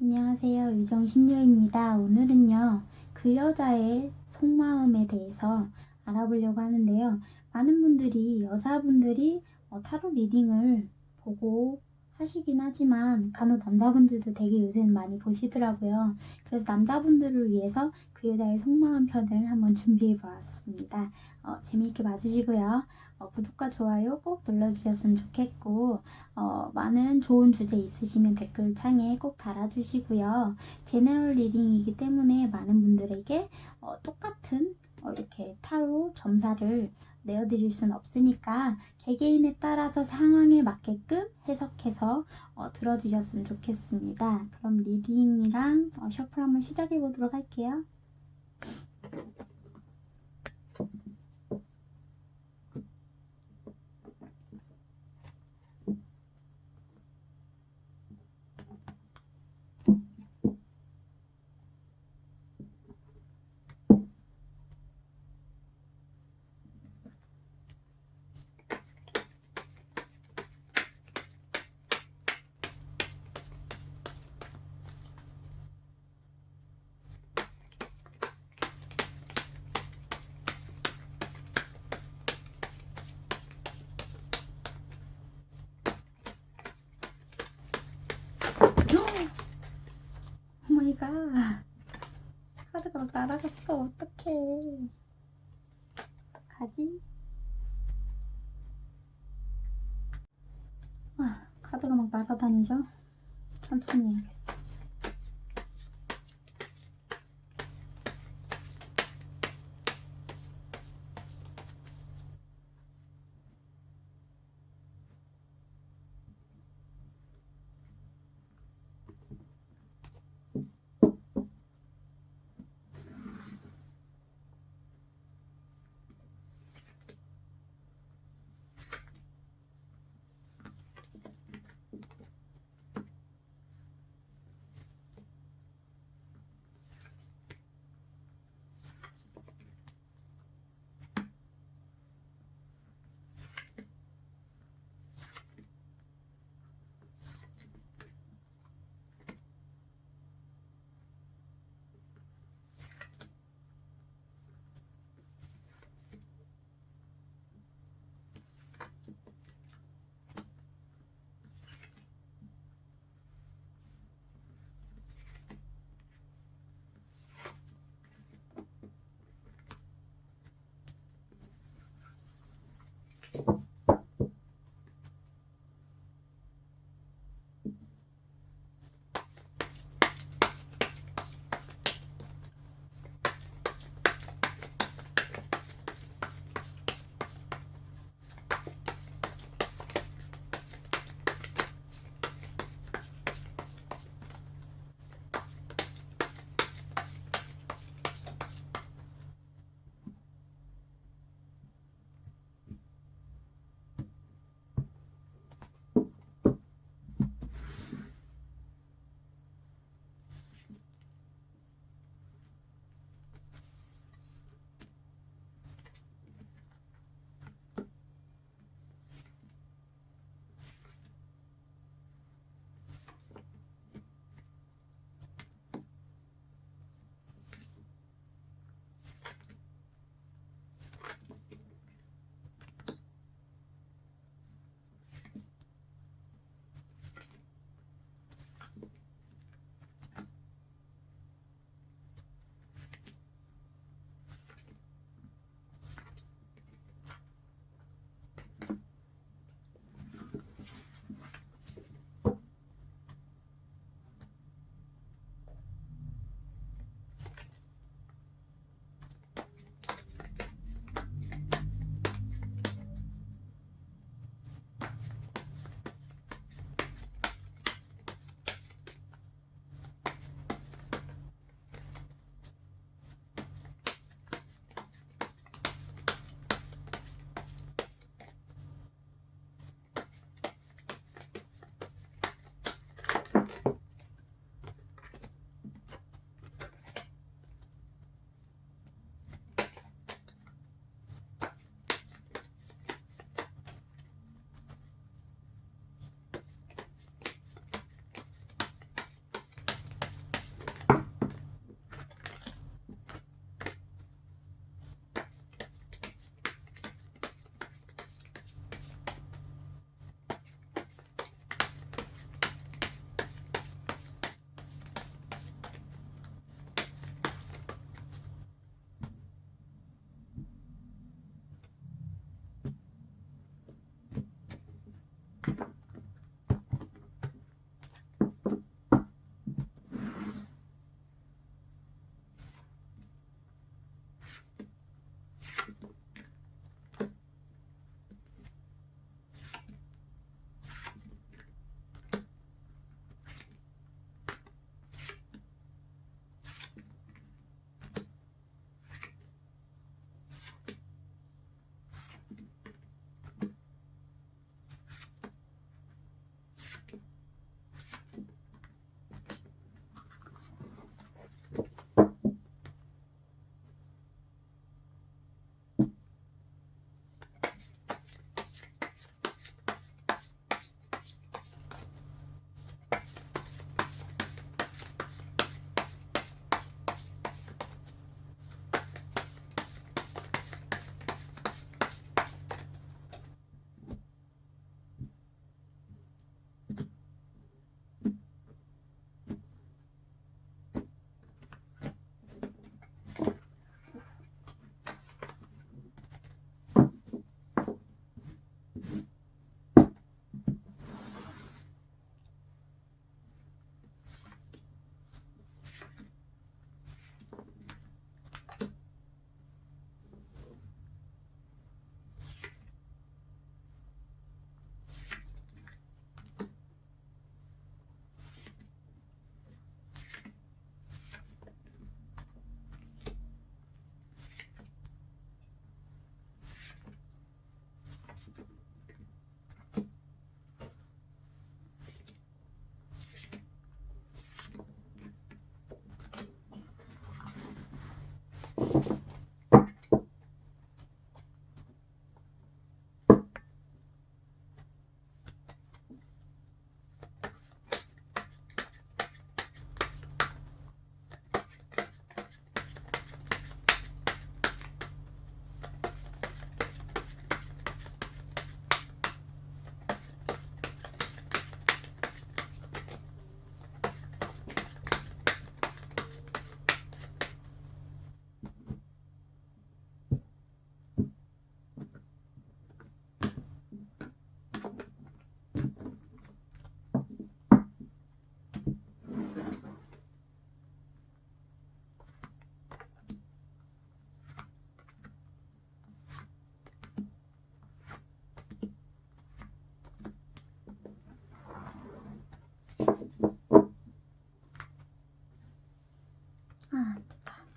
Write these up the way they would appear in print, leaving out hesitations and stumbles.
안녕하세요. 유정신녀입니다. 오늘은요, 그 여자의 속마음에 대해서 알아보려고 하는데요. 많은 분들이, 여자분들이 타로 리딩을 보고 하시긴 하지만 간혹 남자분들도 되게 요새는 많이 보시더라고요. 그래서 남자분들을 위해서 그 여자의 속마음 편을 한번 준비해 보았습니다. 재미있게 봐주시고요. 구독과 좋아요 꼭 눌러주셨으면 좋겠고, 많은 좋은 주제 있으시면 댓글창에 꼭 달아주시고요. 제너럴 리딩이기 때문에 많은 분들에게 똑같은 이렇게 타로 점사를 내어드릴 순 없으니까 개개인에 따라서 상황에 맞게끔 해석해서 들어주셨으면 좋겠습니다. 그럼 리딩이랑 셔플 한번 시작해 보도록 할게요. 오마이갓, 카드가 막 날아갔어. 어떡해. 가지? 카드가 막 날아다니죠? 천천히 해야겠어. 됐다.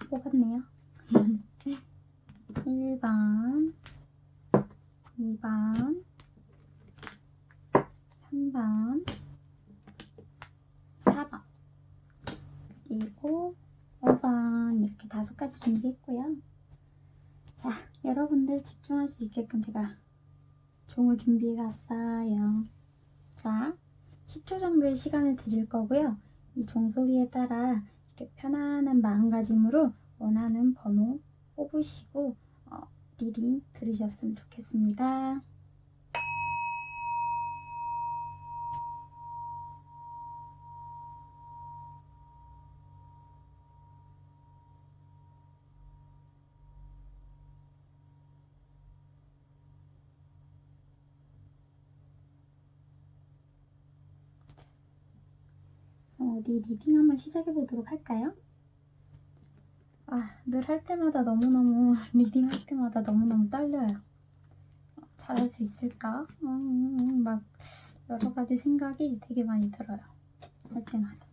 뽑았네요. 1번, 2번, 3번, 4번, 그리고 5번 이렇게 5가지 준비했고요. 자, 여러분들 집중할 수 있게끔 제가 종을 준비해 왔어요. 자, 10초 정도의 시간을 드릴 거고요. 이 종소리에 따라 이렇게 편안한 마음가짐으로 원하는 번호 뽑으시고 리딩 들으셨으면 좋겠습니다. 어디 리딩 한번 시작해 보도록 할까요? 늘 할 때마다 너무너무 리딩 할 때마다 너무너무 떨려요. 잘할 수 있을까? 막 여러 가지 생각이 되게 많이 들어요. 할 때마다.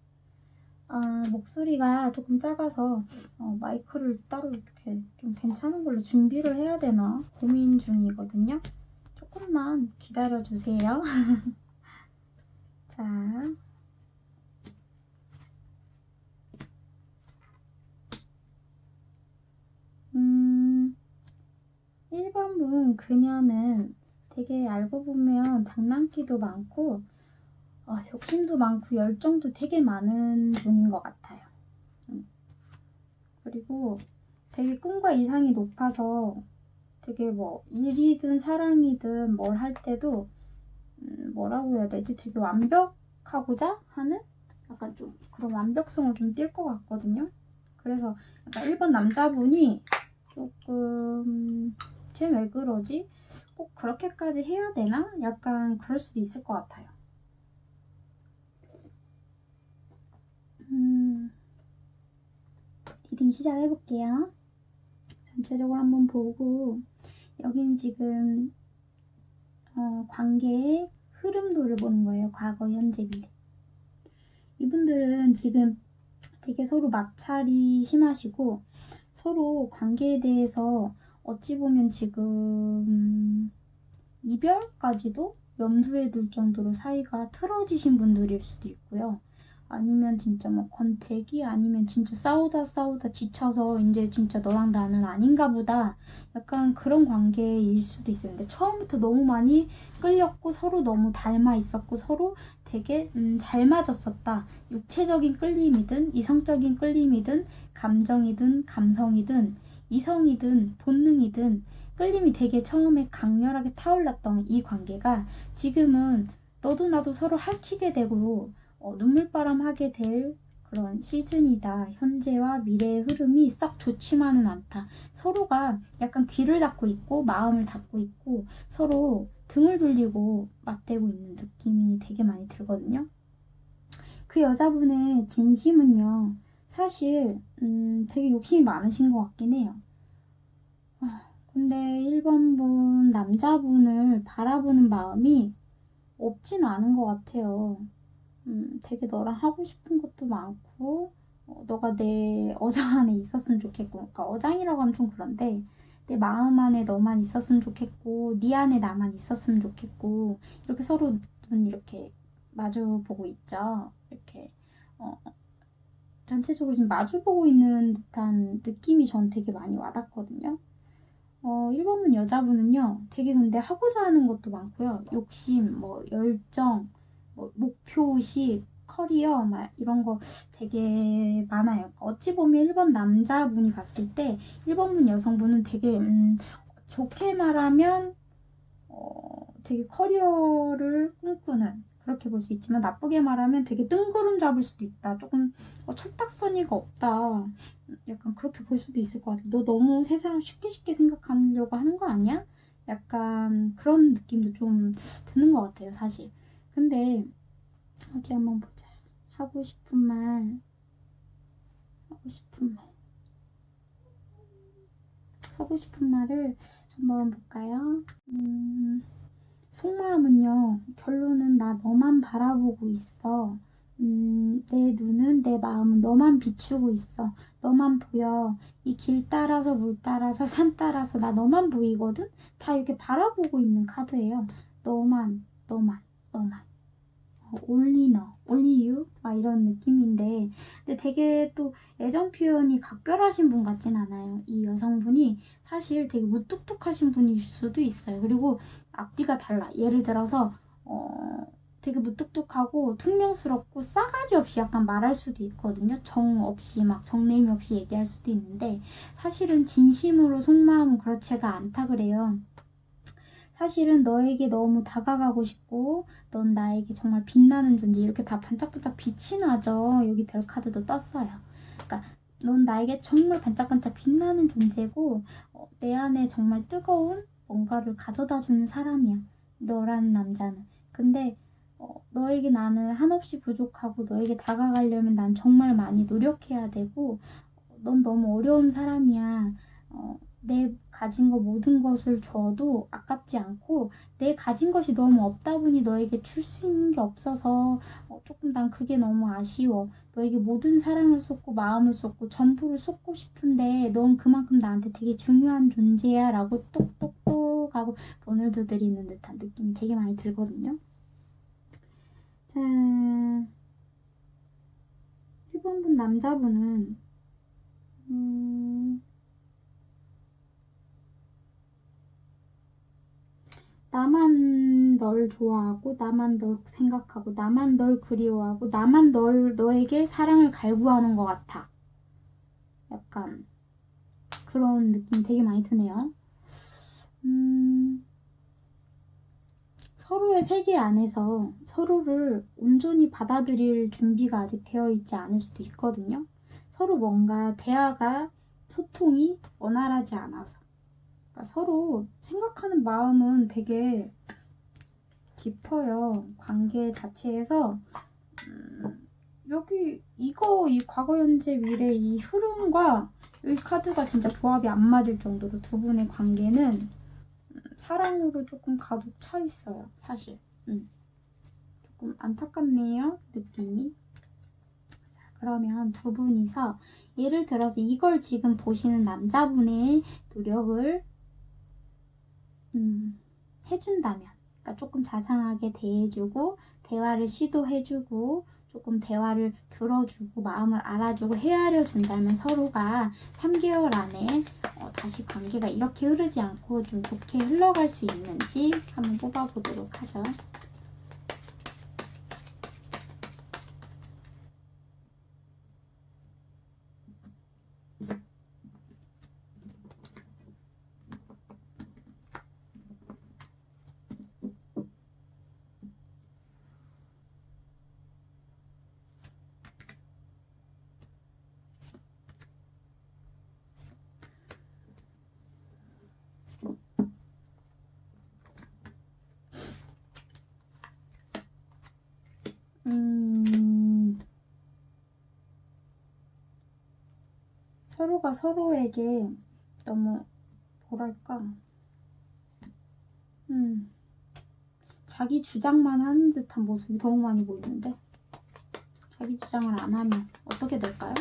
목소리가 조금 작아서 마이크를 따로 이렇게 좀 괜찮은 걸로 준비를 해야 되나 고민 중이거든요. 조금만 기다려 주세요. 자, 1번 분 그녀는 되게 알고 보면 장난기도 많고 욕심도 많고 열정도 되게 많은 분인 것 같아요. 그리고 되게 꿈과 이상이 높아서 되게 뭐 일이든 사랑이든 뭘 할 때도 뭐라고 해야 되지? 되게 완벽하고자 하는 약간 좀 그런 완벽성을 좀 띌 것 같거든요. 그래서 약간 1번 남자분이 조금 쟤 왜 그러지? 꼭 그렇게까지 해야 되나? 약간 그럴 수도 있을 것 같아요. 리딩 시작해볼게요. 전체적으로 한번 보고 여기는 지금 관계의 흐름도를 보는 거예요. 과거, 현재, 미래. 이분들은 지금 되게 서로 마찰이 심하시고 서로 관계에 대해서 어찌 보면 지금 이별까지도 염두에 둘 정도로 사이가 틀어지신 분들일 수도 있고요. 아니면 진짜 뭐 권태기 아니면 진짜 싸우다 지쳐서 이제 진짜 너랑 나는 아닌가 보다 약간 그런 관계일 수도 있어요. 근데 처음부터 너무 많이 끌렸고 서로 너무 닮아 있었고 서로 되게 잘 맞았었다. 육체적인 끌림이든 이성적인 끌림이든 감정이든 감성이든 이성이든 본능이든 끌림이 되게 처음에 강렬하게 타올랐던 이 관계가 지금은 너도 나도 서로 핥히게 되고 눈물바람 하게 될 그런 시즌이다. 현재와 미래의 흐름이 썩 좋지만은 않다. 서로가 약간 귀를 닫고 있고 마음을 닫고 있고 서로 등을 돌리고 맞대고 있는 느낌이 되게 많이 들거든요. 그 여자분의 진심은요. 사실 되게 욕심이 많으신 것 같긴 해요. 근데 1번 분 남자분을 바라보는 마음이 없진 않은 것 같아요. 되게 너랑 하고 싶은 것도 많고 너가 내 어장 안에 있었으면 좋겠고 그러니까 어장이라고 하면 좀 그런데 내 마음 안에 너만 있었으면 좋겠고 네 안에 나만 있었으면 좋겠고 이렇게 서로 눈 이렇게 마주 보고 있죠. 이렇게 전체적으로 지금 마주보고 있는 듯한 느낌이 전 되게 많이 와닿거든요. 1번분 여자분은요, 되게 근데 하고자 하는 것도 많고요. 욕심, 뭐, 열정, 뭐, 목표의식, 커리어, 막 이런 거 되게 많아요. 어찌 보면 1번 남자분이 봤을 때 1번분 여성분은 되게, 좋게 말하면, 되게 커리어를 꿈꾸는, 그렇게 볼 수 있지만 나쁘게 말하면 되게 뜬구름 잡을 수도 있다. 조금 철딱서니가 없다. 약간 그렇게 볼 수도 있을 것 같아. 너 너무 세상을 쉽게 쉽게 생각하려고 하는 거 아니야? 약간 그런 느낌도 좀 드는 것 같아요, 사실. 근데 어디 한번 보자. 하고 싶은 말, 하고 싶은 말, 하고 싶은 말을 한번 볼까요? 속마음은요, 결론은 나 너만 바라보고 있어. 내 눈은, 내 마음은 너만 비추고 있어. 너만 보여. 이 길 따라서, 물 따라서, 산 따라서 나 너만 보이거든? 다 이렇게 바라보고 있는 카드예요. 너만, 너만, 너만. only 너, only you? 막 이런 느낌인데, 근데 되게 또 애정 표현이 각별하신 분 같진 않아요. 이 여성분이 사실 되게 무뚝뚝하신 분일 수도 있어요. 그리고 앞뒤가 달라. 예를 들어서 되게 무뚝뚝하고 퉁명스럽고 싸가지 없이 약간 말할 수도 있거든요. 정 없이 막 정내임 없이 얘기할 수도 있는데 사실은 진심으로 속마음은 그렇지가 않다 그래요. 사실은 너에게 너무 다가가고 싶고 넌 나에게 정말 빛나는 존재. 이렇게 다 반짝반짝 빛이 나죠. 여기 별 카드도 떴어요. 그러니까 넌 나에게 정말 반짝반짝 빛나는 존재고 내 안에 정말 뜨거운 뭔가를 가져다주는 사람이야. 너라는 남자는. 근데 너에게 나는 한없이 부족하고 너에게 다가가려면 난 정말 많이 노력해야 되고 넌 너무 어려운 사람이야. 내 가진 거 모든 것을 줘도 아깝지 않고 내 가진 것이 너무 없다 보니 너에게 줄 수 있는 게 없어서 조금 난 그게 너무 아쉬워. 너에게 모든 사랑을 쏟고 마음을 쏟고 전부를 쏟고 싶은데 넌 그만큼 나한테 되게 중요한 존재야 라고 똑똑똑 하고 오늘도 드리는 듯한 느낌이 되게 많이 들거든요. 자, 1번분 남자분은 나만 널 좋아하고 나만 널 생각하고 나만 널 그리워하고 나만 너에게 사랑을 갈구하는 것 같아. 약간 그런 느낌 되게 많이 드네요. 서로의 세계 안에서 서로를 온전히 받아들일 준비가 아직 되어 있지 않을 수도 있거든요. 서로 뭔가 대화가 소통이 원활하지 않아서 그러니까 서로 생각하는 마음은 되게 깊어요. 관계 자체에서 여기 이거 이 과거 현재 미래 이 흐름과 이 카드가 진짜 조합이 안 맞을 정도로 두 분의 관계는 사랑으로 조금 가득 차 있어요. 사실 조금 안타깝네요. 느낌이. 자, 그러면 두 분이서 예를 들어서 이걸 지금 보시는 남자분의 노력을 해준다면 그러니까 조금 자상하게 대해주고 대화를 시도해주고 조금 대화를 들어주고 마음을 알아주고 헤아려 준다면 서로가 3개월 안에 다시 관계가 이렇게 흐르지 않고 좀 좋게 흘러갈 수 있는지 한번 뽑아보도록 하죠. 서로가 서로에게 너무 뭐랄까 자기 주장만 하는 듯한 모습이 너무 많이 보이는데 자기 주장을 안 하면 어떻게 될까요?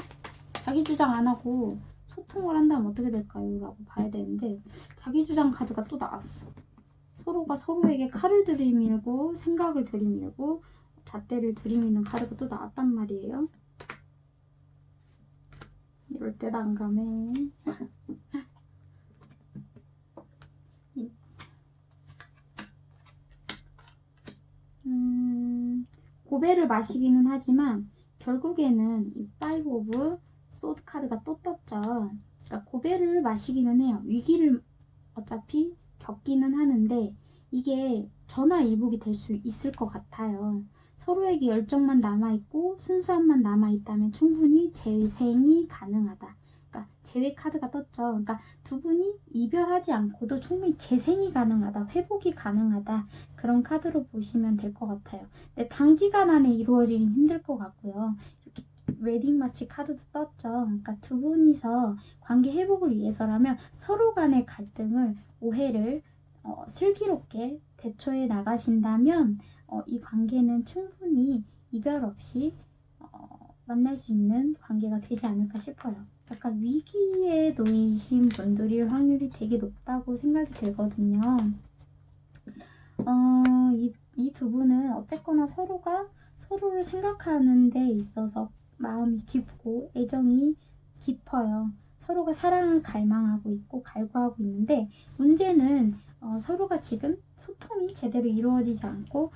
자기 주장 안 하고 소통을 한다면 어떻게 될까요? 라고 봐야 되는데 자기 주장 카드가 또 나왔어. 서로가 서로에게 칼을 들이밀고 생각을 들이밀고 잣대를 들이미는 카드가 또 나왔단 말이에요. 절대 난감해. 고배를 마시기는 하지만 결국에는 이 파이브 오브 소드 카드가 또 떴죠. 그러니까 고배를 마시기는 해요. 위기를 어차피 겪기는 하는데 이게 전화위복이 될 수 있을 것 같아요. 서로에게 열정만 남아있고 순수함만 남아있다면 충분히 재생이 가능하다. 그러니까 재회 카드가 떴죠. 그러니까 두 분이 이별하지 않고도 충분히 재생이 가능하다. 회복이 가능하다. 그런 카드로 보시면 될 것 같아요. 근데 단기간 안에 이루어지긴 힘들 것 같고요. 이렇게 웨딩 마치 카드도 떴죠. 그러니까 두 분이서 관계 회복을 위해서라면 서로 간의 갈등을, 오해를 슬기롭게 대처해 나가신다면 이 관계는 충분히 이별 없이 만날 수 있는 관계가 되지 않을까 싶어요. 약간 위기에 놓이신 분들일 확률이 되게 높다고 생각이 들거든요. 이 두 분은 어쨌거나 서로가 서로를 생각하는 데 있어서 마음이 깊고 애정이 깊어요. 서로가 사랑을 갈망하고 있고 갈구하고 있는데 문제는 서로가 지금 소통이 제대로 이루어지지 않고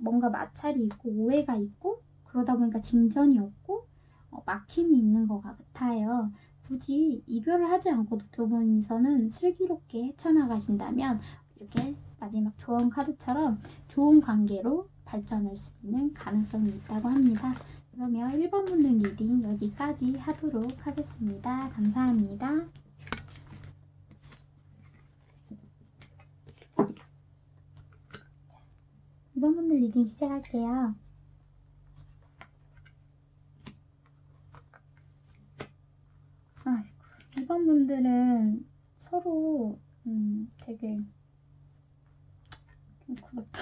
뭔가 마찰이 있고 오해가 있고 그러다 보니까 진전이 없고 막힘이 있는 것 같아요. 굳이 이별을 하지 않고도 두 분이서는 슬기롭게 헤쳐나가신다면 이렇게 마지막 조언 카드처럼 좋은 관계로 발전할 수 있는 가능성이 있다고 합니다. 그러면 1번 분들 리딩 여기까지 하도록 하겠습니다. 감사합니다. 2번 분들 리딩 시작할게요. 아이고, 2번 분들은 서로 되게 좀 그렇다.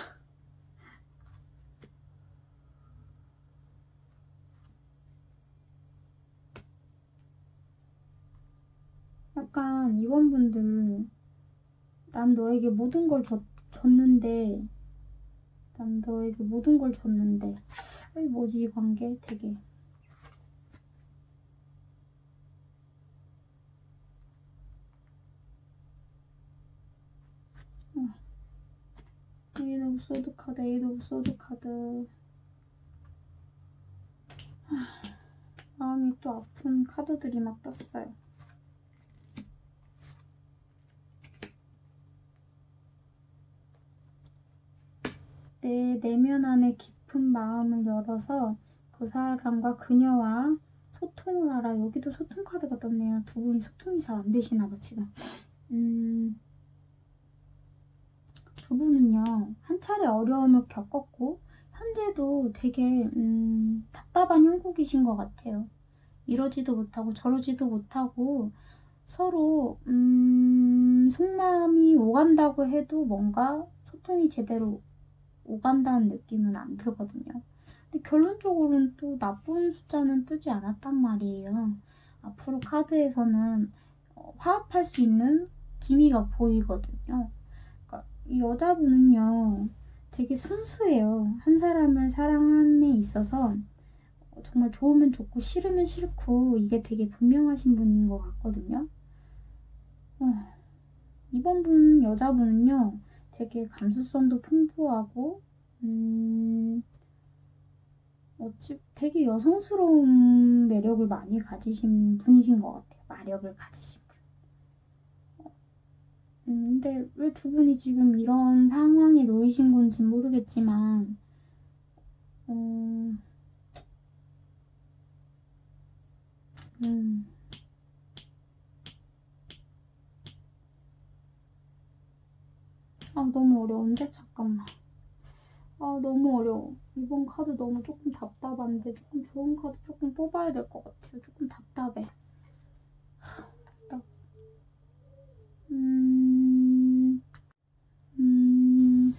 약간 2번 분들 난 너에게 모든 걸 줬는데 난 너에게 모든 걸 줬는데 아이 뭐지 이 관계 되게 에이드 오브 소드 카드, 에이드 오브 소드 카드. 마음이 또 아픈 카드들이 막 떴어요. 내 내면 안에 깊은 마음을 열어서 그 사람과 그녀와 소통을 하라. 여기도 소통 카드가 떴네요. 두 분이 소통이 잘 안 되시나 봐 지금. 두 분은요 한 차례 어려움을 겪었고 현재도 되게 답답한 형국이신 것 같아요. 이러지도 못하고 저러지도 못하고 서로 속마음이 오간다고 해도 뭔가 소통이 제대로 오간다는 느낌은 안 들거든요. 근데 결론적으로는 또 나쁜 숫자는 뜨지 않았단 말이에요. 앞으로 카드에서는 화합할 수 있는 기미가 보이거든요. 그러니까 이 여자분은요 되게 순수해요. 한 사람을 사랑함에 있어서 정말 좋으면 좋고 싫으면 싫고 이게 되게 분명하신 분인 것 같거든요. 이번 분 여자분은요 되게 감수성도 풍부하고 되게 여성스러운 매력을 많이 가지신 분이신 것 같아요. 마력을 가지신 분. 근데 왜 두 분이 지금 이런 상황에 놓이신 건지 모르겠지만 너무 어려운데? 잠깐만. 너무 어려워. 이번 카드 너무 조금 답답한데 조금 좋은 카드 조금 뽑아야 될 것 같아요. 조금 답답해. 답답. 음, 음,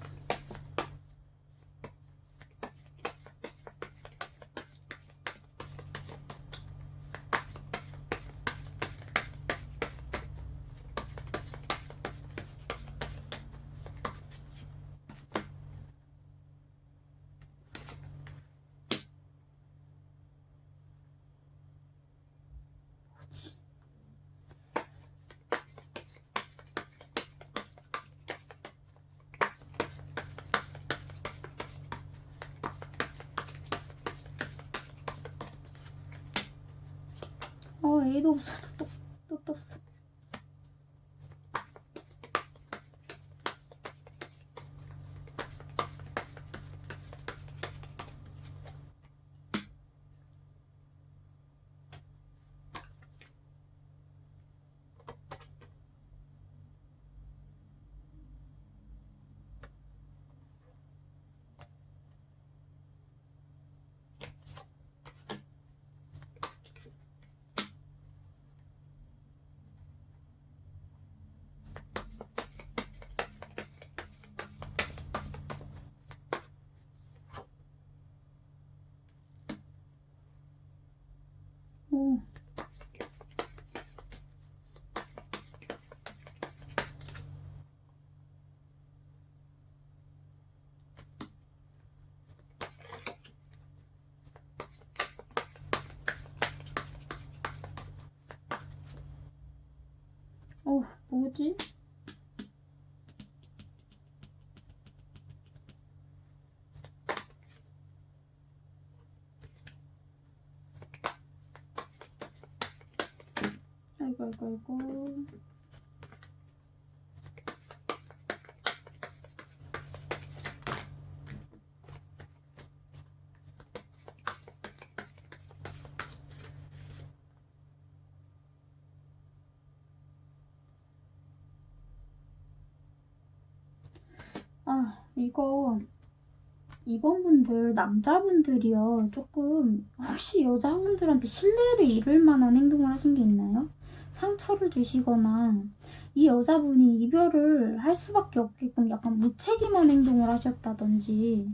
그치. A도 없어도 또 떴어. 오. 뭐지? 아이고. 이거 2번 분들 남자분들이요. 조금 혹시 여자분들한테 신뢰를 잃을 만한 행동을 하신 게 있나요? 상처를 주시거나 이 여자분이 이별을 할 수밖에 없게끔 약간 무책임한 행동을 하셨다든지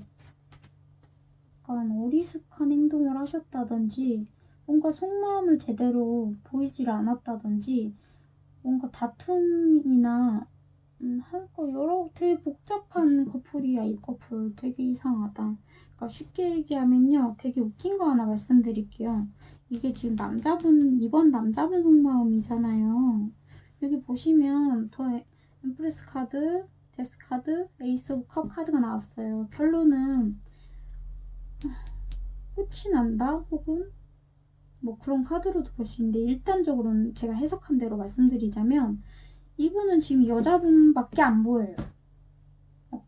약간 어리숙한 행동을 하셨다든지 뭔가 속마음을 제대로 보이질 않았다든지 뭔가 다툼이나 되게 복잡한 커플이야. 이 커플 되게 이상하다. 그러니까 쉽게 얘기하면요, 되게 웃긴 거 하나 말씀드릴게요. 이게 지금 이번 남자분 속마음이잖아요. 여기 보시면 더 엠프레스 카드, 데스 카드, 에이스 오브 컵 카드가 나왔어요. 결론은 끝이 난다 혹은 뭐 그런 카드로도 볼 수 있는데, 일단적으로는 제가 해석한 대로 말씀드리자면 이분은 지금 여자분밖에 안 보여요.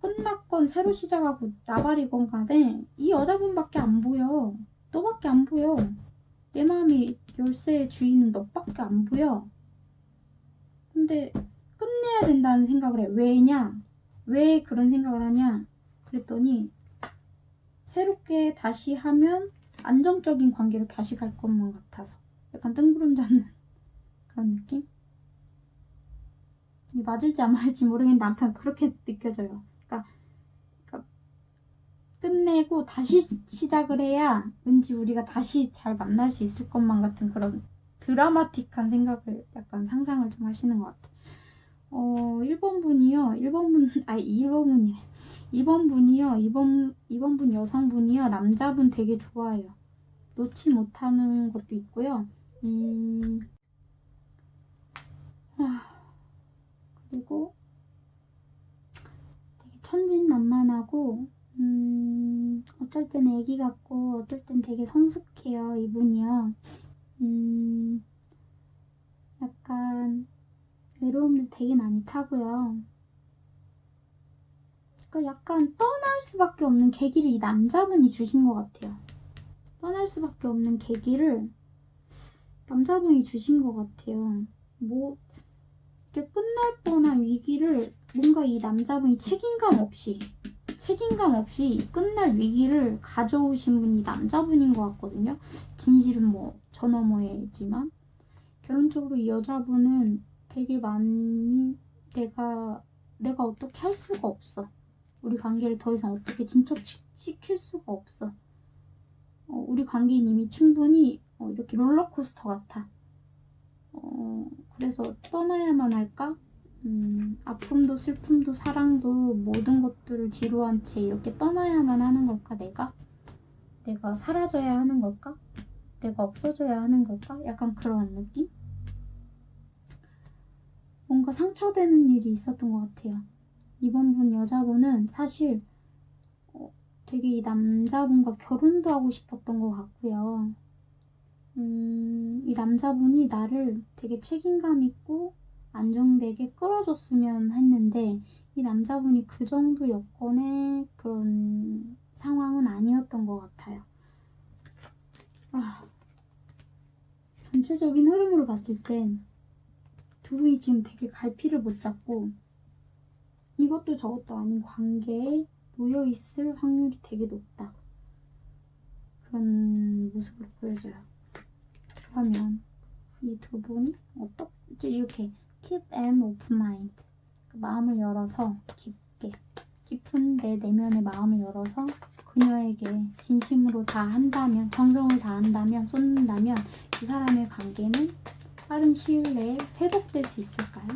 끝났건 새로 시작하고 나발이건 간에 이 여자분밖에 안 보여. 너밖에 안 보여. 내 마음이 열쇠의 주인은 너밖에 안 보여. 근데 끝내야 된다는 생각을 해. 왜냐? 왜 그런 생각을 하냐? 그랬더니 새롭게 다시 하면 안정적인 관계로 다시 갈 것만 같아서. 약간 뜬구름 잡는 그런 느낌? 맞을지 안 맞을지 모르겠는데 아무튼 그렇게 느껴져요. 그러니까 끝내고 다시 시작을 해야 왠지 우리가 다시 잘 만날 수 있을 것만 같은 그런 드라마틱한 생각을 약간 상상을 좀 하시는 것 같아요. 1번 분이요. 2번 분이요. 2번 분 여성분이요. 남자분 되게 좋아해요. 놓지 못하는 것도 있고요. 그리고 되게 천진난만하고 어쩔 때는 애기 같고 어떨 땐 되게 성숙해요. 이분이요. 약간 외로움도 되게 많이 타고요. 그러니까 약간 떠날 수밖에 없는 계기를 이 남자분이 주신 것 같아요. 떠날 수밖에 없는 계기를 남자분이 주신 것 같아요. 뭐 이렇게 끝날 뻔한 위기를 뭔가 이 남자분이 책임감 없이 끝날 위기를 가져오신 분이 남자분인 것 같거든요. 진실은 뭐 저 너머에지만 결론적으로 이 여자분은 되게 많이 내가 어떻게 할 수가 없어. 우리 관계를 더 이상 어떻게 진척시킬 수가 없어. 우리 관계는 이미 충분히 이렇게 롤러코스터 같아. 그래서 떠나야만 할까? 아픔도 슬픔도 사랑도 모든 것들을 뒤로한 채 이렇게 떠나야만 하는 걸까? 내가 사라져야 하는 걸까? 내가 없어져야 하는 걸까? 약간 그런 느낌? 뭔가 상처되는 일이 있었던 것 같아요. 이번 분 여자분은 사실 되게 이 남자분과 결혼도 하고 싶었던 것 같고요. 이 남자분이 나를 되게 책임감 있고 안정되게 끌어줬으면 했는데 이 남자분이 그 정도 여건의 그런 상황은 아니었던 것 같아요. 전체적인 흐름으로 봤을 땐 두 분이 지금 되게 갈피를 못 잡고 이것도 저것도 아닌 관계에 놓여 있을 확률이 되게 높다. 그런 모습으로 보여져요. 그러면 이 두 분이 어떻게 이렇게 keep an open mind, 마음을 열어서 깊은 내 내면의 마음을 열어서 그녀에게 진심으로 다 한다면, 정성을 다한다면, 쏟는다면 이 사람의 관계는 빠른 시일 내에 회복될 수 있을까요?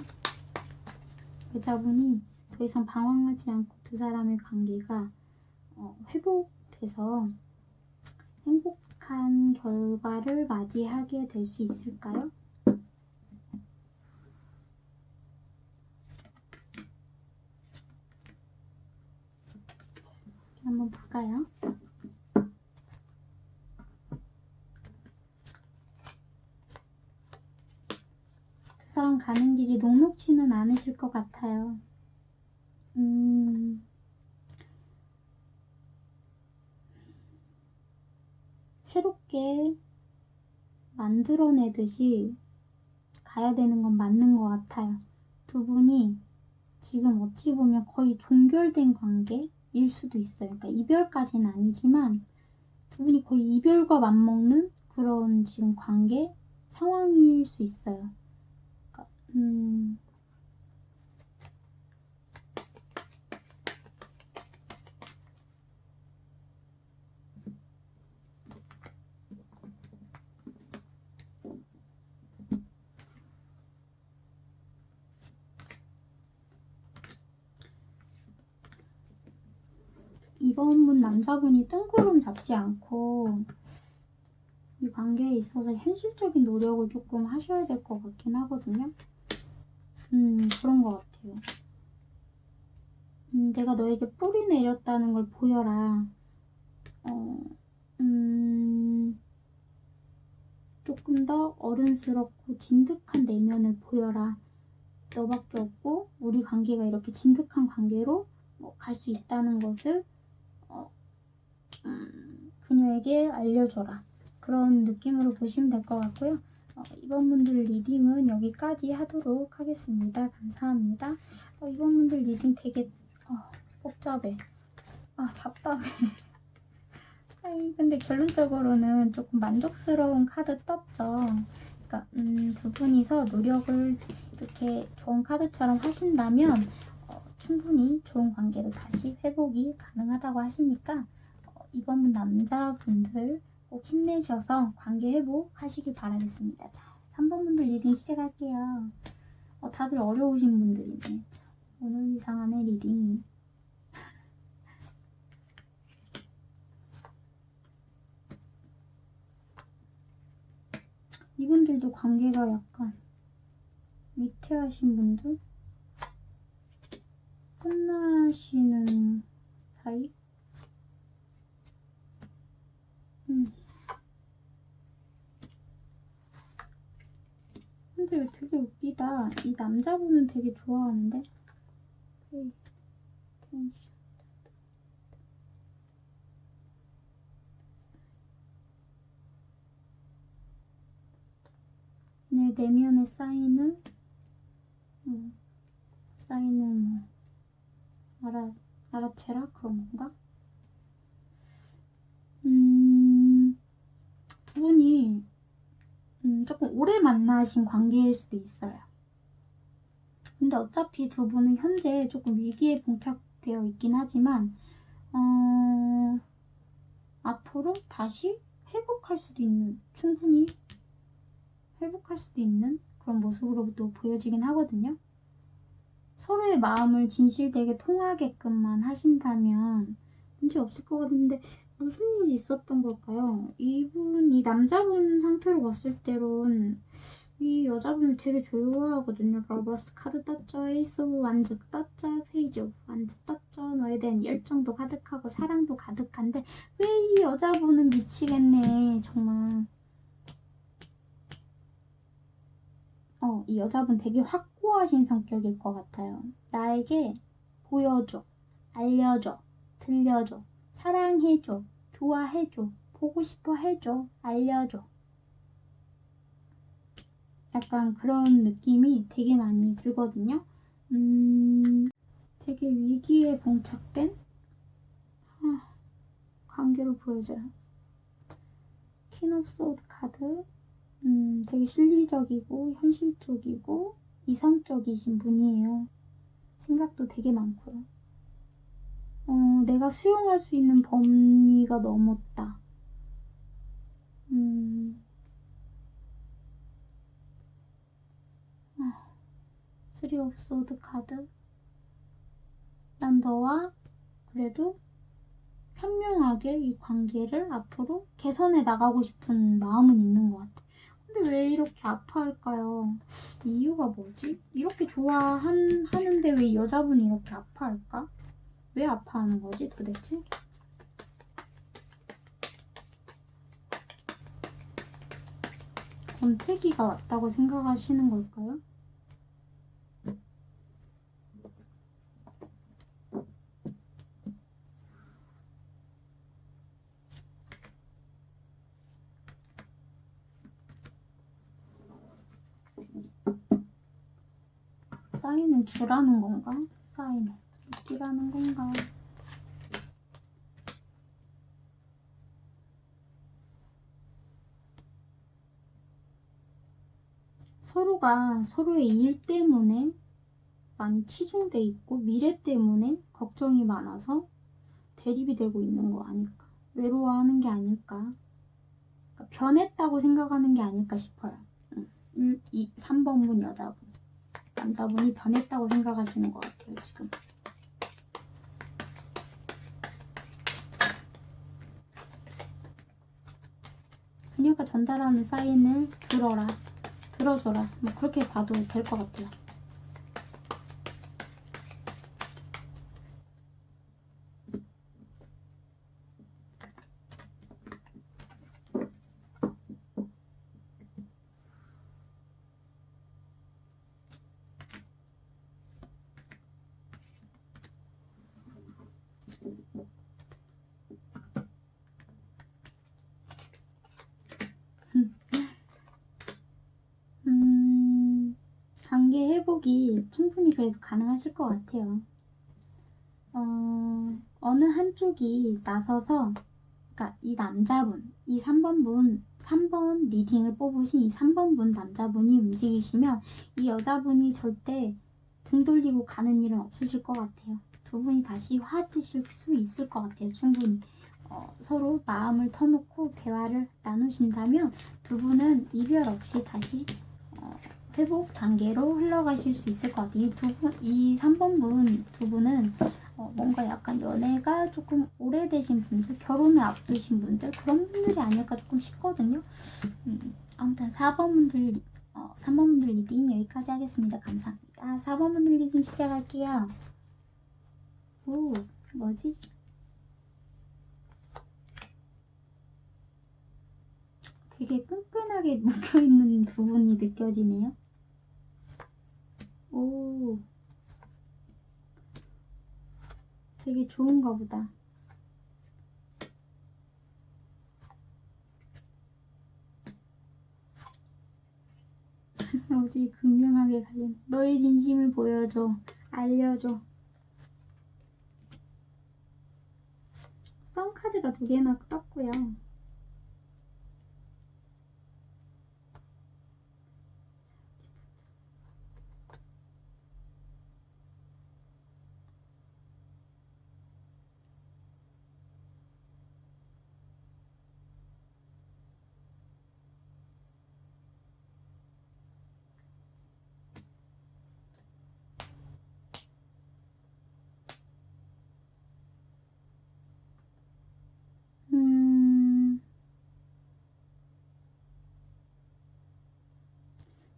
여자분이 더 이상 방황하지 않고 두 사람의 관계가 회복돼서 행복한 결과를 맞이하게 될 수 있을까요? 한번 볼까요? 두 사람 가는 길이 녹록지는 않으실 것 같아요. 새롭게 만들어내듯이 가야 되는 건 맞는 것 같아요. 두 분이 지금 어찌 보면 거의 종결된 관계일 수도 있어요. 그러니까 이별까지는 아니지만 두 분이 거의 이별과 맞먹는 그런 지금 관계 상황일 수 있어요. 그러니까, 이번 분 남자분이 뜬구름 잡지 않고 이 관계에 있어서 현실적인 노력을 조금 하셔야 될 것 같긴 하거든요. 그런 것 같아요. 내가 너에게 뿌리 내렸다는 걸 보여라. 조금 더 어른스럽고 진득한 내면을 보여라. 너밖에 없고 우리 관계가 이렇게 진득한 관계로 갈 수 있다는 것을 그녀에게 알려줘라. 그런 느낌으로 보시면 될 것 같고요. 이번 분들 리딩은 여기까지 하도록 하겠습니다. 감사합니다. 이번 분들 리딩 되게 복잡해. 답답해. 근데 결론적으로는 조금 만족스러운 카드 떴죠. 그러니까 두 분이서 노력을 이렇게 좋은 카드처럼 하신다면 충분히 좋은 관계로 다시 회복이 가능하다고 하시니까 이번 분 남자분들 꼭 힘내셔서 관계 회복하시길 바라겠습니다. 자, 3번 분들 리딩 시작할게요. 다들 어려우신 분들이네. 오늘 이상하네 리딩이. 이분들도 관계가 약간 위태하신 분들? 끝나시는 사이? 근데 되게 웃기다. 이 남자분은 되게 좋아하는데? 내 내면의 사인을 알아채라? 그런 건가? 두 분이 조금 오래 만나신 관계일 수도 있어요. 근데 어차피 두 분은 현재 조금 위기에 봉착되어 있긴 하지만 앞으로 다시 회복할 수도 있는, 충분히 회복할 수도 있는 그런 모습으로도 보여지긴 하거든요. 서로의 마음을 진실되게 통하게끔만 하신다면 문제 없을 것 같은데 무슨 일이 있었던 걸까요? 이 남자분 상태로 봤을 때론 이 여자분을 되게 좋아하거든요. 러버스 카드 떴죠. 에이스 오브 완즈 떴죠. 페이지 오브 완즈 떴죠. 너에 대한 열정도 가득하고 사랑도 가득한데 왜 이 여자분은 미치겠네. 정말. 이 여자분 되게 확고하신 성격일 것 같아요. 나에게 보여줘, 알려줘, 들려줘, 사랑해줘, 좋아해줘, 보고 싶어 해줘, 알려줘. 약간 그런 느낌이 되게 많이 들거든요. 되게 위기에 봉착된 관계로 보여져요. 퀸 오브 소드 카드. 되게 실리적이고 현실적이고 이성적이신 분이에요. 생각도 되게 많고요. 내가 수용할 수 있는 범위가 넘었다. 쓰리 오브 소드 카드. 난 너와 그래도 현명하게 이 관계를 앞으로 개선해 나가고 싶은 마음은 있는 것 같아. 근데 왜 이렇게 아파할까요? 이유가 뭐지? 이렇게 하는데 왜 여자분이 이렇게 아파할까? 왜 아파하는 거지 도대체? 권태기가 왔다고 생각하시는 걸까요? 사인을 주라는 건가? 사인을 끼라는 건가? 서로가 서로의 일 때문에 많이 치중돼 있고 미래 때문에 걱정이 많아서 대립이 되고 있는 거 아닐까? 외로워하는 게 아닐까? 그러니까 변했다고 생각하는 게 아닐까 싶어요. 3번분 여자분. 남자분이 변했다고 생각하시는 것 같아요, 지금. 그녀가 전달하는 사인을 들어줘라. 뭐 그렇게 봐도 될 것 같아요. 관계 회복이 충분히 그래도 가능하실 것 같아요. 어느 한쪽이 나서서, 그러니까 이 남자분, 이 3번 리딩을 뽑으신 이 3번분 남자분이 움직이시면 이 여자분이 절대 등 돌리고 가는 일은 없으실 것 같아요. 두 분이 다시 화해하실 수 있을 것 같아요. 충분히. 서로 마음을 터놓고 대화를 나누신다면 두 분은 이별 없이 다시 회복 단계로 흘러가실 수 있을 것 같아요. 이 3번분 두 분은 뭔가 약간 연애가 조금 오래되신 분들, 결혼을 앞두신 분들, 그런 분들이 아닐까 조금 싶거든요. 아무튼 3번분들 리딩 여기까지 하겠습니다. 감사합니다. 4번분들 리딩 시작할게요. 오, 뭐지? 되게 끈끈하게 묶여있는 두 분이 느껴지네요. 오, 되게 좋은가 보다. 뭐지? 극명하게 갈린 너의 진심을 보여줘, 알려줘. 썸 카드가 두 개나 떴고요.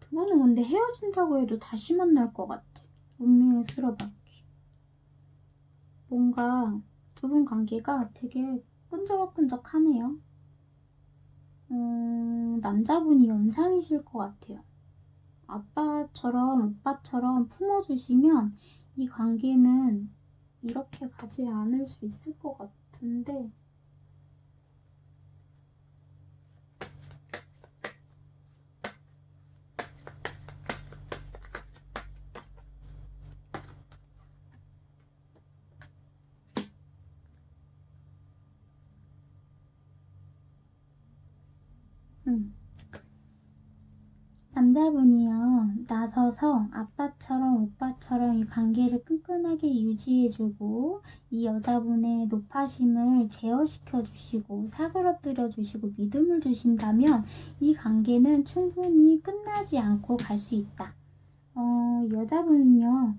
두 분은 근데 헤어진다고 해도 다시 만날 것 같아. 운명의 수레바퀴. 뭔가 두 분 관계가 되게 끈적끈적하네요. 남자분이 연상이실 것 같아요. 아빠처럼, 오빠처럼 품어주시면 이 관계는 이렇게 가지 않을 수 있을 것 같은데, 남자분이요, 나서서 아빠처럼 오빠처럼 이 관계를 끈끈하게 유지해주고 이 여자분의 노파심을 제어시켜 주시고 사그러뜨려 주시고 믿음을 주신다면 이 관계는 충분히 끝나지 않고 갈 수 있다. 여자분은요,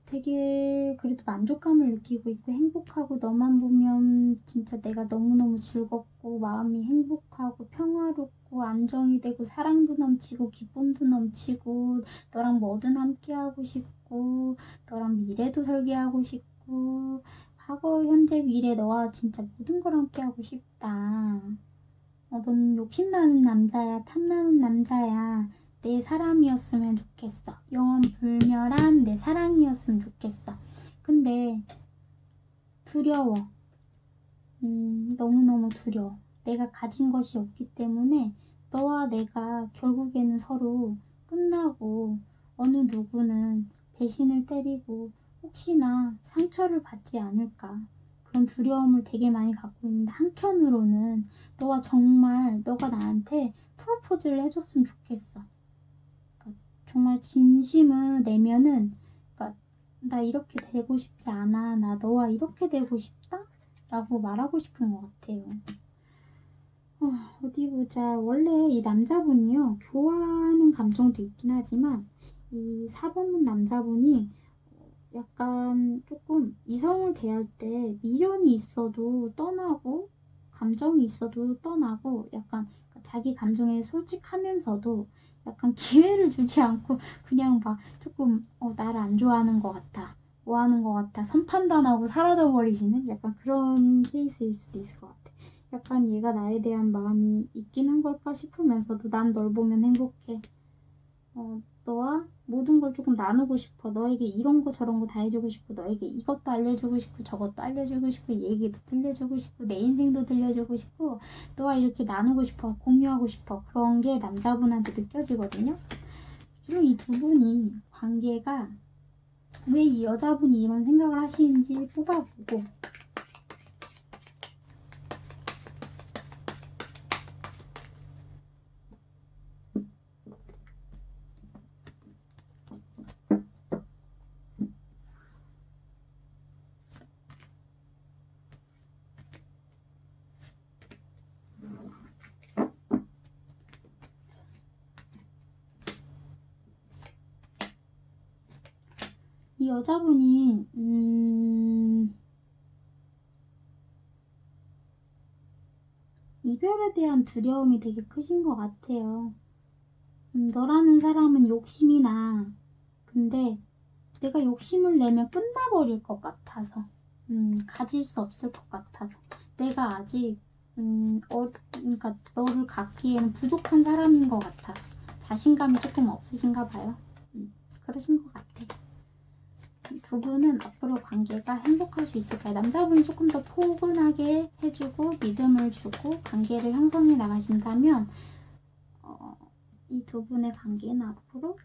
되게 그래도 만족감을 느끼고 있고 행복하고 너만 보면 진짜 내가 너무너무 즐겁고 마음이 행복하고 평화롭고 안정이 되고 사랑도 넘치고 기쁨도 넘치고 너랑 뭐든 함께하고 싶고 너랑 미래도 설계하고 싶고 과거, 현재, 미래 너와 진짜 모든 걸 함께하고 싶다. 넌 욕심나는 남자야, 탐나는 남자야. 내 사람이었으면 좋겠어. 영원 불멸한 내 사랑이었으면 좋겠어. 근데 두려워. 너무너무 두려워. 내가 가진 것이 없기 때문에 너와 내가 결국에는 서로 끝나고 어느 누구는 배신을 때리고 혹시나 상처를 받지 않을까. 그런 두려움을 되게 많이 갖고 있는데 한켠으로는 너가 정말 너가 나한테 프로포즈를 해줬으면 좋겠어. 정말 진심을 내면은, 그러니까 나 이렇게 되고 싶지 않아, 나 너와 이렇게 되고 싶다? 라고 말하고 싶은 것 같아요. 어디 보자. 원래 이 남자분이요, 좋아하는 감정도 있긴 하지만 이 4번분 남자분이 약간 조금 이성을 대할 때 미련이 있어도 떠나고 감정이 있어도 떠나고 약간 자기 감정에 솔직하면서도 약간 기회를 주지 않고 그냥 막 조금 나를 안 좋아하는 것 같아, 뭐 하는 것 같아, 선판단하고 사라져버리시는 약간 그런 케이스일 수도 있을 것 같아. 약간 얘가 나에 대한 마음이 있긴 한 걸까 싶으면서도 난 널 보면 행복해. 너와 모든 걸 조금 나누고 싶어. 너에게 이런 거 저런 거 다 해주고 싶고 너에게 이것도 알려주고 싶고 저것도 알려주고 싶고 얘기도 들려주고 싶고 내 인생도 들려주고 싶고 너와 이렇게 나누고 싶어. 공유하고 싶어. 그런 게 남자분한테 느껴지거든요. 그럼 이 두 분이 관계가 왜 이 여자분이 이런 생각을 하시는지 뽑아보고 이 여자분이 이별에 대한 두려움이 되게 크신 것 같아요. 너라는 사람은 욕심이 나. 근데 내가 욕심을 내면 끝나버릴 것 같아서, 가질 수 없을 것 같아서, 내가 아직, 그러니까 너를 갖기에는 부족한 사람인 것 같아서, 자신감이 조금 없으신가 봐요. 그러신 것 같아. 두 분은 앞으로 관계가 행복할 수 있을까요? 남자분이 조금 더 포근하게 해주고 믿음을 주고 관계를 형성해 나가신다면 이 두 분의 관계는 앞으로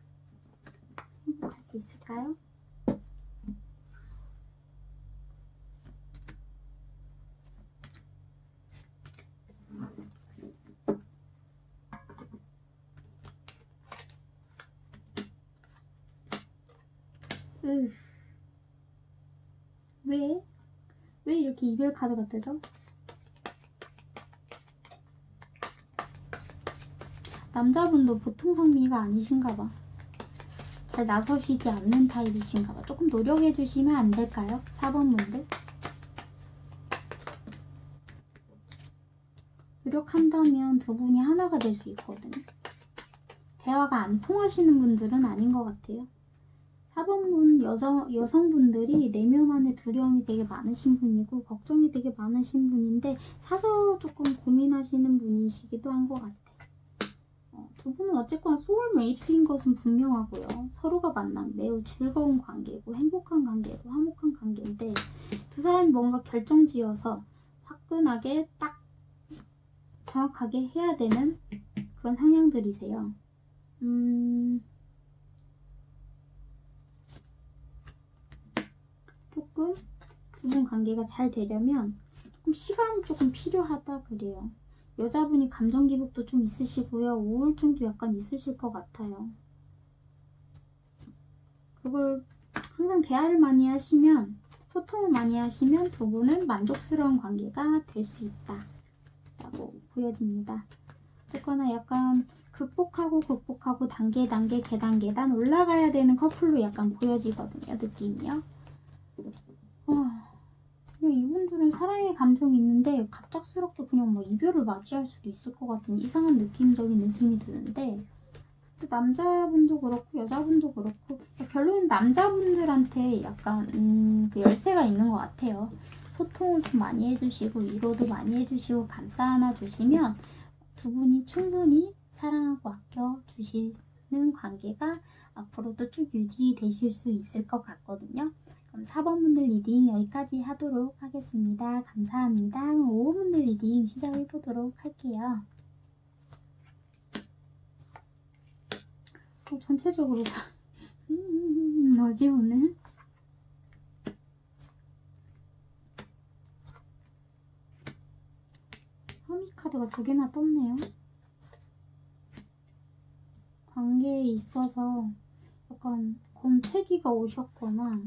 행복할 수 있을까요? 왜? 왜 이렇게 이별 카드가 뜨죠? 남자분도 보통 성미가 아니신가 봐. 잘 나서시지 않는 타입이신가 봐. 조금 노력해 주시면 안 될까요? 4번 분들. 노력한다면 두 분이 하나가 될 수 있거든요. 대화가 안 통하시는 분들은 아닌 것 같아요. 4번분 여성분들이 내면 안에 두려움이 되게 많으신 분이고 걱정이 되게 많으신 분인데 사서 조금 고민하시는 분이시기도 한 것 같아. 두 분은 어쨌거나 소울메이트인 것은 분명하고요. 서로가 만나면 매우 즐거운 관계고 행복한 관계고 화목한 관계인데 두 사람이 뭔가 결정지어서 화끈하게 딱 정확하게 해야 되는 그런 성향들이세요. 조금 두 분 관계가 잘 되려면 조금 시간이 조금 필요하다 그래요. 여자분이 감정 기복도 좀 있으시고요. 우울증도 약간 있으실 것 같아요. 그걸 항상 대화를 많이 하시면, 소통을 많이 하시면 두 분은 만족스러운 관계가 될 수 있다 라고 보여집니다. 어쨌거나 약간 극복하고 단계 계단 올라가야 되는 커플로 약간 보여지거든요. 느낌이요. 그냥 이분들은 사랑의 감정이 있는데 갑작스럽게 그냥 뭐 이별을 맞이할 수도 있을 것 같은 이상한 느낌적인 느낌이 드는데, 남자분도 그렇고 여자분도 그렇고 결론은 남자분들한테 약간 그 열쇠가 있는 것 같아요. 소통을 좀 많이 해주시고 위로도 많이 해주시고 감싸 안아주시면 두 분이 충분히 사랑하고 아껴주시는 관계가 앞으로도 쭉 유지되실 수 있을 것 같거든요. 그럼 4번분들 리딩 여기까지 하도록 하겠습니다. 감사합니다. 5번분들 리딩 시작해보도록 할게요. 전체적으로 다 뭐지 오늘? 허미 카드가 2개나 떴네요. 관계에 있어서 약간 권태기가 오셨거나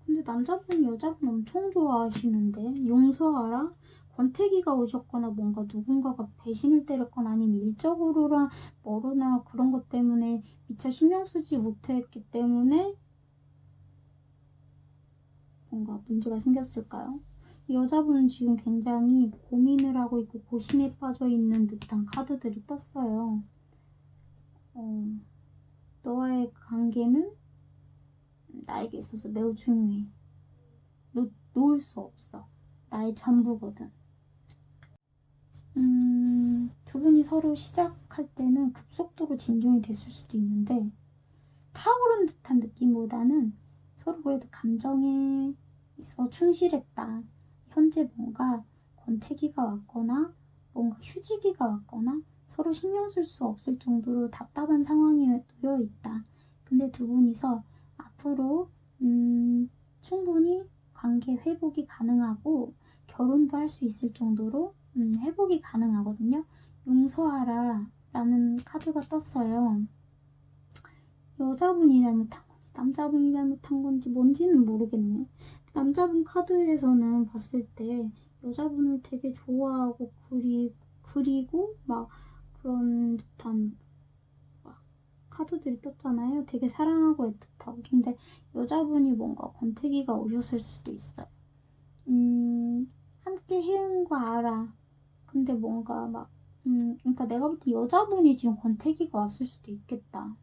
근데 남자분이 여자분 엄청 좋아하시는데 용서하라? 권태기가 오셨거나 뭔가 누군가가 배신을 때렸거나 아니면 일적으로나 뭐로나 그런 것 때문에 미처 신경 쓰지 못했기 때문에 뭔가 문제가 생겼을까요? 이 여자분은 지금 굉장히 고민을 하고 있고 고심에 빠져 있는 듯한 카드들이 떴어요. 너와의 관계는 나에게 있어서 매우 중요해. 놓을 수 없어. 나의 전부거든. 두 분이 서로 시작할 때는 급속도로 진종이 됐을 수도 있는데 타오른 듯한 느낌보다는 서로 그래도 감정에 있어 충실했다. 현재 뭔가 권태기가 왔거나 뭔가 휴지기가 왔거나 서로 신경 쓸 수 없을 정도로 답답한 상황에 놓여 있다. 근데 두 분이서 앞으로 충분히 관계 회복이 가능하고 결혼도 할 수 있을 정도로 회복이 가능하거든요. 용서하라 라는 카드가 떴어요. 여자분이 잘못한 건지 남자분이 잘못한 건지 뭔지는 모르겠네. 남자분 카드에서는 봤을 때 여자분을 되게 좋아하고 그리고 막 그런 듯한 막 카드들이 떴잖아요. 되게 사랑하고 애틋하고. 근데 여자분이 뭔가 권태기가 오셨을 수도 있어요. 함께 해온 거 알아. 근데 뭔가 막 그러니까 내가 볼 때 여자분이 지금 권태기가 왔을 수도 있겠다.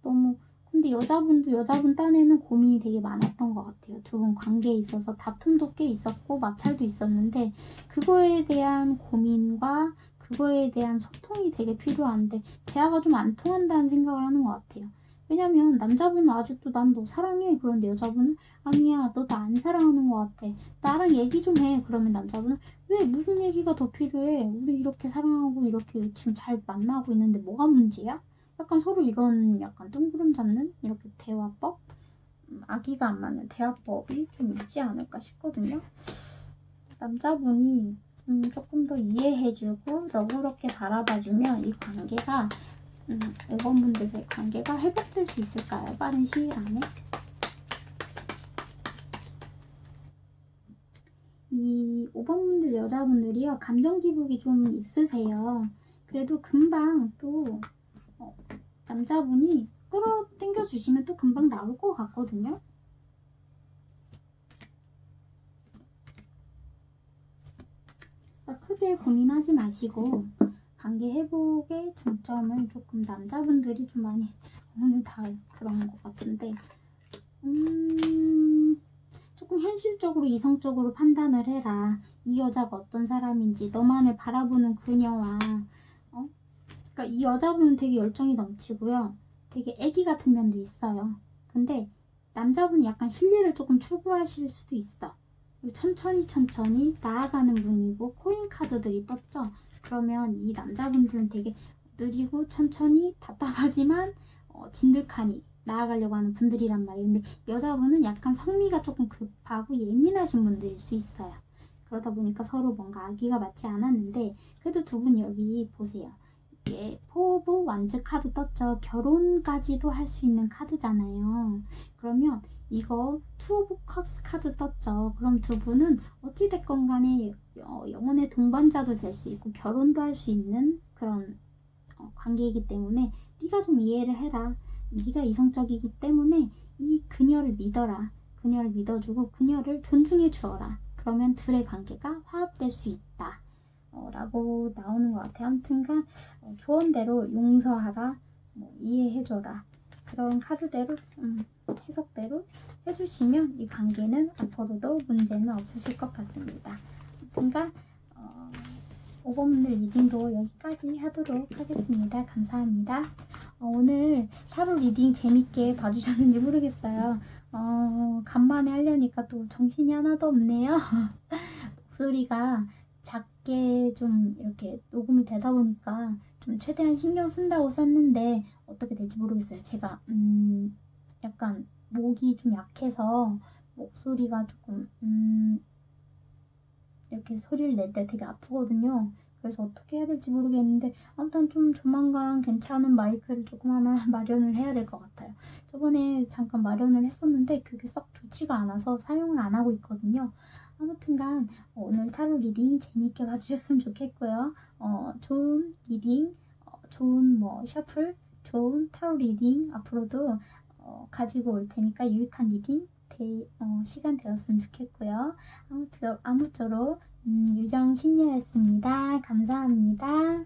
너무 근데 여자분도 여자분 딴에는 고민이 되게 많았던 것 같아요. 두 분 관계에 있어서 다툼도 꽤 있었고 마찰도 있었는데 그거에 대한 고민과 그거에 대한 소통이 되게 필요한데 대화가 좀 안 통한다는 생각을 하는 것 같아요. 왜냐면 남자분은 아직도 난 너 사랑해. 그런데 여자분은 아니야 너 나 안 사랑하는 것 같아. 나랑 얘기 좀 해. 그러면 남자분은 왜 무슨 얘기가 더 필요해. 우리 이렇게 사랑하고 이렇게 지금 잘 만나고 있는데 뭐가 문제야? 약간 서로 이런 약간 뜬구름 잡는 이렇게 대화법? 아기가 안 맞는 대화법이 좀 있지 않을까 싶거든요. 남자분이 조금 더 이해해주고 너그럽게 바라봐주면 이 관계가 5번분들의 관계가 회복될 수 있을까요? 빠른 시일 안에? 이 5번분들 여자분들이요. 감정 기복이 좀 있으세요. 그래도 금방 또 남자분이 끌어당겨 주시면 또 금방 나올 것 같거든요. 그러니까 크게 고민하지 마시고 관계 회복에 중점을 조금 남자분들이 좀 많이 오늘 다 그런 것 같은데 조금 현실적으로 이성적으로 판단을 해라. 이 여자가 어떤 사람인지 너만을 바라보는 그녀와 그러니까 이 여자분은 되게 열정이 넘치고요. 되게 애기 같은 면도 있어요. 근데 남자분이 약간 실리를 조금 추구하실 수도 있어. 천천히 나아가는 분이고 코인 카드들이 떴죠. 그러면 이 남자분들은 되게 느리고 천천히 답답하지만 진득하니 나아가려고 하는 분들이란 말이에요. 근데 여자분은 약간 성미가 조금 급하고 예민하신 분들일 수 있어요. 그러다 보니까 서로 뭔가 아기가 맞지 않았는데 그래도 두 분 여기 보세요. 이게 포오브 완즈 카드 떴죠. 결혼까지도 할 수 있는 카드잖아요. 그러면 이거 투 오브 컵스 카드 떴죠. 그럼 두 분은 어찌됐건 간에 영혼의 동반자도 될 수 있고 결혼도 할 수 있는 그런 관계이기 때문에 네가 좀 이해를 해라. 네가 이성적이기 때문에 이 그녀를 믿어라. 그녀를 믿어주고 그녀를 존중해 주어라. 그러면 둘의 관계가 화합될 수 있다. 라고 나오는 것 같아요. 아무튼간 조언대로 용서하라, 이해해줘라. 그런 카드대로 해석대로 해주시면 이 관계는 앞으로도 문제는 없으실 것 같습니다. 아무튼간 5번분들 리딩도 여기까지 하도록 하겠습니다. 감사합니다. 오늘 타로 리딩 재밌게 봐주셨는지 모르겠어요. 간만에 하려니까 또 정신이 하나도 없네요. 목소리가 작게 좀 이렇게 녹음이 되다 보니까 좀 최대한 신경 쓴다고 썼는데 어떻게 될지 모르겠어요. 제가 약간 목이 좀 약해서 목소리가 조금 이렇게 소리를 낼 때 되게 아프거든요. 그래서 어떻게 해야 될지 모르겠는데 아무튼 좀 조만간 괜찮은 마이크를 조금 하나 마련을 해야 될 것 같아요. 저번에 잠깐 마련을 했었는데 그게 썩 좋지가 않아서 사용을 안 하고 있거든요. 아무튼간 오늘 타로 리딩 재미있게 봐주셨으면 좋겠고요. 좋은 리딩, 좋은 셔플, 좋은 타로 리딩 앞으로도 가지고 올 테니까 유익한 리딩 시간 되었으면 좋겠고요. 아무쪼록 유정 신녀였습니다. 감사합니다.